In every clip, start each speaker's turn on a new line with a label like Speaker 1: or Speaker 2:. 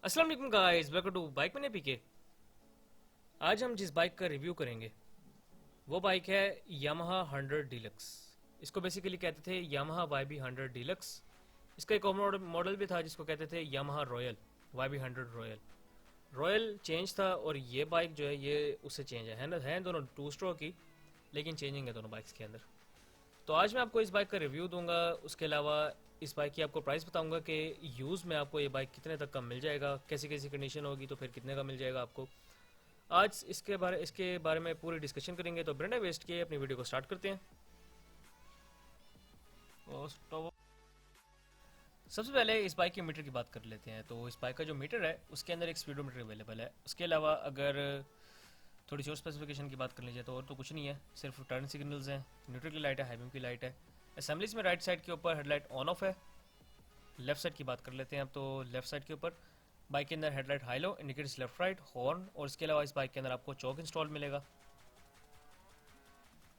Speaker 1: अस्सलाम वालेकुम guys, welcome to bike मैंने पीके। आज हम जिस बाइक का रिव्यू करेंगे वो बाइक है यामाहा 100 डीलक्स। इसको बेसिकली कहते थे यामाहा YB 100 डीलक्स। इसका एक और मॉडल भी था जिसको कहते थे Yamaha royal, YB 100 royal. Royal change था और ये बाइक जो है ये उससे चेंज है ना, है दोनों टू स्ट्रोक की, लेकिन चेंजिंग है दोनों बाइक्स के अंदर। तो आज मैं आपको इस बाइक का रिव्यू दूंगा। उसके अलावा इस बाइक की आपको प्राइस बताऊंगा कि यूज़ में आपको ये बाइक कितने तक का मिल जाएगा, कैसी कैसी कंडीशन होगी तो फिर कितने का मिल जाएगा आपको। आज इसके बारे में पूरी डिस्कशन करेंगे। तो बिना वेस्ट किए अपनी वीडियो को स्टार्ट करते हैं। सबसे पहले इस बाइक के मीटर की बात कर लेते हैं। तो इस बाइक का जो मीटर है उसके अंदर एक स्पीडोमीटर अवेलेबल है। उसके अलावा अगर थोड़ी सी और स्पेसिफिकेशन की बात कर लीजिए तो और तो कुछ नहीं है, सिर्फ टर्न सिग्नल्स हैं, न्यूट्रल की लाइट है, हाई बीम की लाइट है। असेंबलीज में राइट साइड के ऊपर हेडलाइट ऑन ऑफ है। लेफ्ट साइड की बात कर लेते हैं अब। तो लेफ्ट साइड के ऊपर बाइक के अंदर headlight high low, indicators left right, horn, और इसके अलावा इस बाइक के अंदर आपको चौक इंस्टॉल मिलेगा।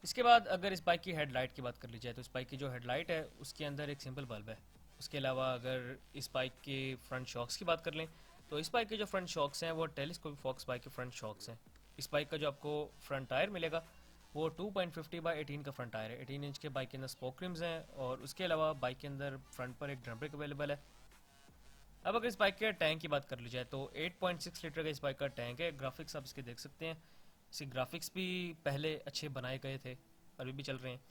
Speaker 1: इसके बाद अगर इस बाइक की हेडलाइट की बात कर ली जाए तो इस बाइक की जो हेडलाइट है उसके अंदर एक सिंपल बल्ब है। उसके अलावा अगर इस बाइक के फ्रंट शॉक्स की बात कर लें तो इस बाइक के जो फ्रंट शॉक्स हैं वो टेलीस्कोपिक फॉक्स बाइक के फ्रंट शॉक्स हैं। इस बाइक का जो आपको फ्रंट टायर मिलेगा वो 2.50 बाई 18 का फ्रंट टायर है। 18 इंच के बाइक के अंदर स्पोक रिम्स हैं और उसके अलावा बाइक के अंदर फ्रंट पर एक ड्रम ब्रेक अवेलेबल है। अब अगर इस बाइक के टैंक की बात कर ली जाए तो 8.6 लीटर का इस बाइक का टैंक है। ग्राफिक्स आप इसके देख सकते हैं, इसके ग्राफिक्स भी पहले अच्छे बनाए गए थे, अभी भी चल रहे हैं।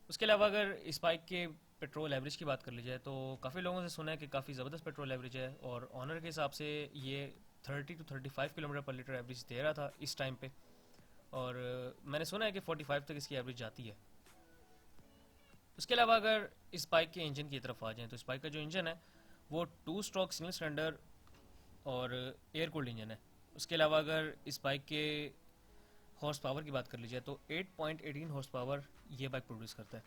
Speaker 1: उसके अलावा अगर इस बाइक के पेट्रोल एवरेज की बात कर ली जाए तो काफ़ी लोगों से सुना है कि काफ़ी ज़बरदस्त पेट्रोल एवरेज है और ऑनर के हिसाब से ये 30 to 35 किलोमीटर पर लीटर एवरेज दे रहा था इस टाइम पे। और मैंने सुना है कि 45 तक इसकी एवरेज जाती है। उसके अलावा अगर इस बाइक के इंजन की तरफ आ जाएं तो इस बाइक का जो इंजन है वो 2 स्ट्रोक सिंगल सिलेंडर और एयर कूल्ड इंजन है। उसके अलावा अगर इस बाइक के हॉर्स पावर की बात कर लीजिए तो 8.18 हॉर्स पावर ये बाइक प्रोड्यूस करता है।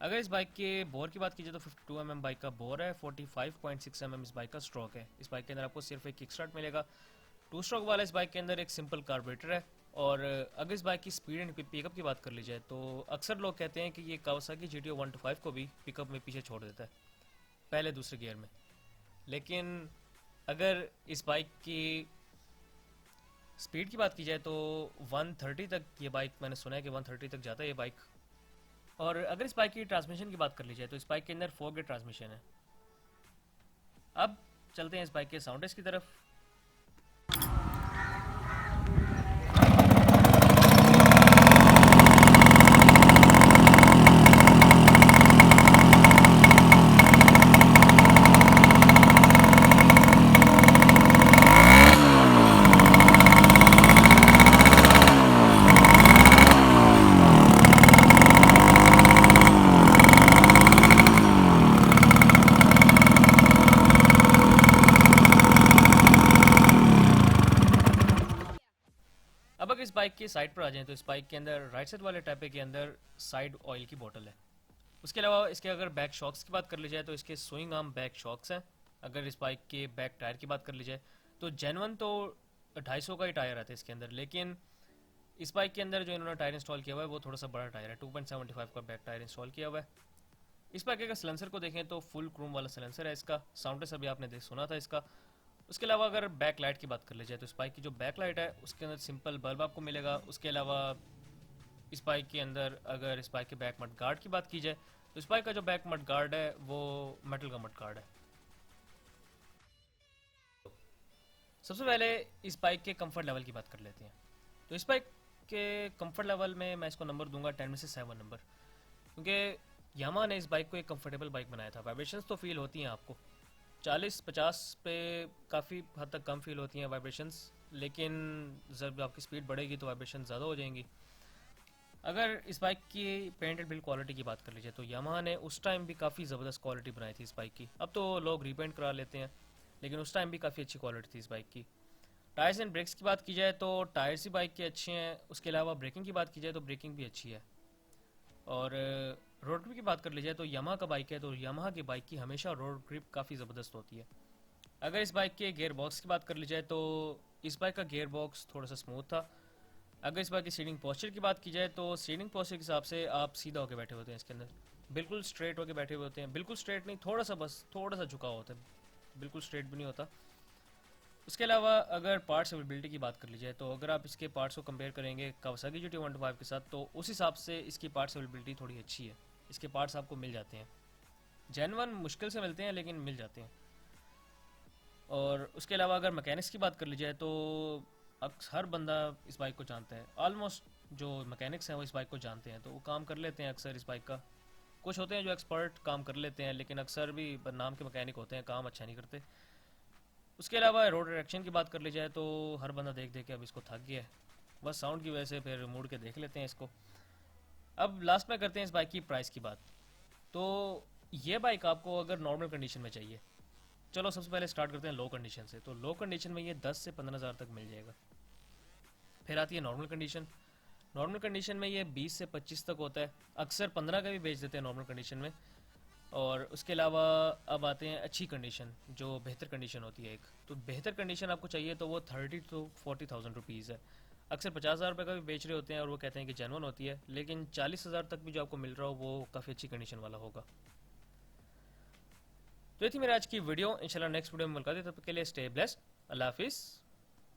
Speaker 1: अगर इस बाइक के बोर की बात कीजिए तो 52 बाइक का बोर है, 45.6 इस बाइक का स्ट्रोक है। इस बाइक के अंदर आपको सिर्फ एक किक स्टार्ट मिलेगा। टू स्ट्रोक वाला इस बाइक के अंदर एक सिंपल कार्बोरेटर है। और अगर इस बाइक की स्पीड एंड पिकअप की बात कर ली जाए तो अक्सर लोग कहते हैं कि ये कावासाकी GTO 125 को भी पिकअप में पीछे छोड़ देता है पहले दूसरे गियर में। लेकिन अगर इस बाइक की स्पीड की बात की जाए तो 130 तक ये बाइक, मैंने सुना है कि 130 तक जाता है ये बाइक। और अगर इस बाइक की ट्रांसमिशन की बात कर ली जाए तो इस बाइक के अंदर 4 गेट ट्रांसमिशन है। अब चलते हैं इस बाइक के साउंड टेस्ट की तरफ। अब अगर इस बाइक की साइड पर आ जाएं तो इस बाइक के अंदर राइट साइड वाले टाइप के अंदर साइड ऑयल की बोतल है। उसके अलावा इसके अगर बैक शॉक्स की बात कर ली जाए तो इसके स्विंग आर्म बैक शॉक्स हैं। अगर इस बाइक के बैक टायर की बात कर ली जाए तो जेनवन तो 250 का ही टायर आता है इसके अंदर, लेकिन इस बाइक के अंदर जो इन्होंने टायर इंस्टॉल किया हुआ है वो थोड़ा सा बड़ा टायर है, 2.75 का बैक टायर इंस्टॉल किया हुआ है। इस बाइक का सिलेंसर को देखें तो फुल क्रोम वाला सिलेंसर है इसका। साउंड टेस्ट अभी आपने सुना था इसका। उसके अलावा अगर बैक लाइट की बात कर ली जाए तो इस बाइक की जो बैक लाइट है उसके अंदर सिंपल बल्ब आपको मिलेगा। उसके अलावा इस बाइक के अंदर अगर इस बाइक के बैक मड गार्ड की बात की जाए तो इस बाइक का जो बैक मड गार्ड है वो मेटल का मड गार्ड है। सबसे पहले इस बाइक के कंफर्ट लेवल की बात कर लेते हैं। तो इस बाइक के कंफर्ट लेवल में मैं इसको नंबर दूंगा 10 में से 7 नंबर, क्योंकि यामा ने इस बाइक को एक कंफर्टेबल बाइक बनाया था। वाइब्रेशंस तो फील होती हैं आपको 40-50 पे काफ़ी हद तक कम फील होती हैं वाइब्रेशंस, लेकिन जब आपकी स्पीड बढ़ेगी तो वाइब्रेशन ज़्यादा हो जाएंगी। अगर इस बाइक की पेंट एंड बिल्ड क्वालिटी की बात कर लीजिए तो यामाहा ने उस टाइम भी काफ़ी ज़बरदस्त क्वालिटी बनाई थी इस बाइक की। अब तो लोग रीपेंट करा लेते हैं, लेकिन उस टाइम भी काफ़ी अच्छी क्वालिटी थी इस बाइक की। टायर्स एंड ब्रेक्स की बात की जाए तो टायर्स ही बाइक के अच्छे हैं। उसके अलावा ब्रेकिंग की बात की जाए तो ब्रेकिंग भी अच्छी है। और रोड ग्रिप की बात कर ली जाए तो यामाहा का बाइक है तो यामाहा की बाइक की हमेशा रोड ग्रिप काफ़ी ज़बरदस्त होती है। अगर इस बाइक के गियर बॉक्स की बात कर ली जाए तो इस बाइक का गियर बॉक्स थोड़ा सा स्मूथ था। अगर इस बाइक की सीटिंग पोस्चर की बात की जाए तो सीटिंग पोस्चर के हिसाब से आप सीधा होकर बैठे होते हैं इसके अंदर, बिल्कुल स्ट्रेट होकर बैठे हुए होते हैं। बिल्कुल स्ट्रेट नहीं, थोड़ा सा, बस थोड़ा सा झुकाव होता है, बिल्कुल स्ट्रेट भी नहीं होता। उसके अलावा अगर पार्ट्स अवेलेबिलिटी की बात कर ली जाए, तो अगर आप इसके पार्ट्स को कंपेयर करेंगे कावासाकी GT 125 के साथ, तो उस हिसाब से इसकी पार्ट्स अवेलेबिलिटी थोड़ी अच्छी है। इसके पार्ट्स आपको मिल जाते हैं, जेन्युइन मुश्किल से मिलते हैं लेकिन मिल जाते हैं। और उसके अलावा अगर मैकेनिक्स की बात कर ली जाए, तो हर बंदा इस बाइक को जानता है, ऑलमोस्ट जो मैकेनिक्स हैं वो इस बाइक को जानते हैं, तो वो काम कर लेते हैं अक्सर इस बाइक का। कुछ होते हैं जो एक्सपर्ट काम कर लेते हैं, लेकिन अक्सर भी नाम के मैकेनिक होते हैं, काम अच्छा नहीं करते। उसके अलावा रोड डायरेक्शन की बात कर ली जाए, तो हर बंदा देख देख के अब इसको थक गया है, बस साउंड की वजह से फिर मुड़ के देख लेते हैं इसको। अब लास्ट में करते हैं इस बाइक की प्राइस की बात। तो ये बाइक आपको अगर नॉर्मल कंडीशन में चाहिए, चलो सबसे पहले स्टार्ट करते हैं लो कंडीशन से, तो लो कंडीशन में ये 10 से 15 हज़ार तक मिल जाएगा। फिर आती है नॉर्मल कंडीशन। नॉर्मल कंडीशन में ये 20 से 25 तक होता है, अक्सर 15 का भी बेच देते हैं नॉर्मल कंडीशन में। और उसके अलावा अब आते हैं अच्छी कंडीशन, जो बेहतर कंडीशन होती है एक, तो बेहतर कंडीशन आपको चाहिए तो वो 30 to 40,000 रुपीज़ है। अक्सर 50,000 रुपये का भी बेच रहे होते हैं और वो कहते हैं कि जेन्युइन होती है, लेकिन 40,000 तक भी जो आपको मिल रहा हो वो काफ़ी अच्छी कंडीशन वाला होगा। तो ये थी मेरी आज की वीडियो, इंशाल्लाह नेक्स्ट वीडियो में मुलाकात है, तब तक के लिए स्टे ब्लेस्ड, अल्लाह हाफिज़।